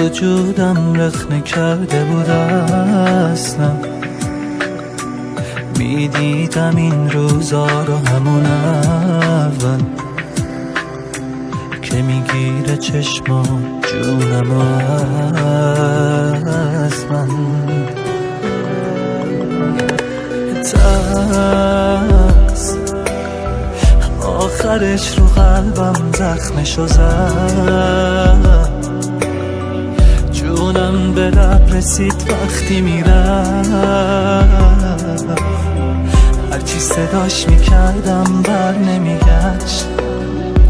وجودم رخنه کرده بود اصلا. میدیدم این روزا رو همون اول که میگیره چشما جونم از من. ترس آخرش رو قلبم زخمشو زد. جونم به لب رسید وقتی میرفت. هرچی صداش میکردم بر نمیگشت.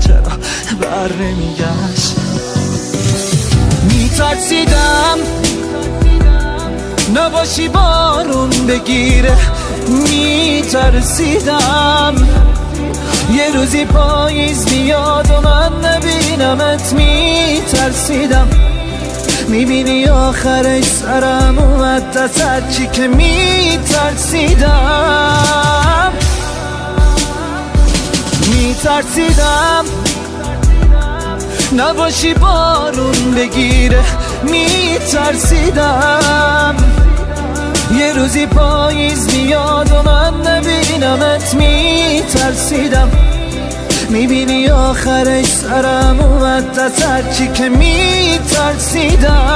چرا بر نمیگشت؟ میترسیدم نباشی بارون بگیره. میترسیدم یه روزی پاییز بیاد و من نبینمت. میترسیدم میبینی آخرش سرم اومد دست. هرچی که میترسیدم نباشی بارون بگیره. میترسیدم یه روزی پاییز بیاد و من نبینمت. میترسیدم میبینی آخرش سرم اومد دست. هرچی که میترسیدم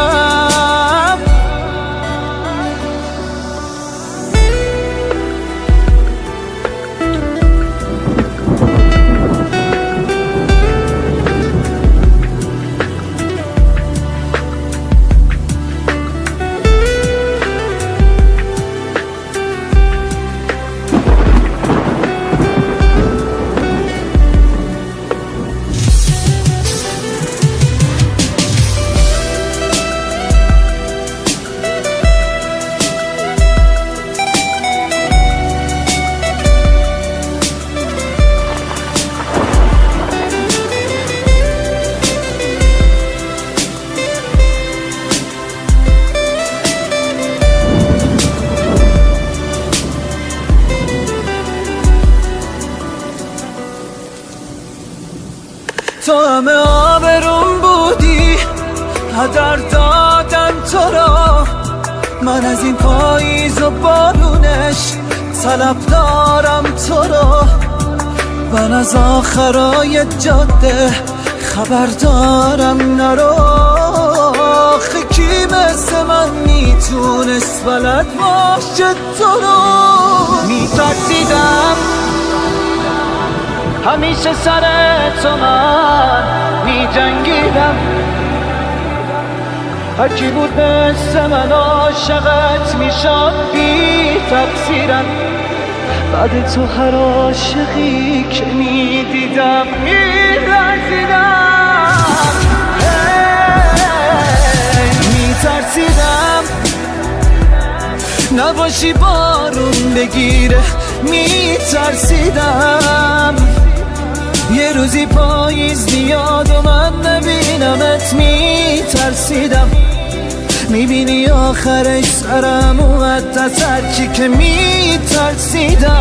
تو همه آبروم بودی، هدر دادم تو را. من از این پاییز و بارونش طلب دارم تو را. من از آخرای جاده خبر دارم نرو. آخه کی مثل من میتونست بلد باشه تو رو. میترسیدم همیشه سر تو من میجنگیدم. هرکی بود مثل من عاشقت میشد بی تقصیرم. بعد تو هر عاشقی که میدیدم میلرزیدم. میترسیدم نباشی بارون بگیره. میترسیدم یه روزی پاییز بیاد و من نبینمت. میترسیدم میبینی آخرش سرم اومد دست. هرچی که میترسیدم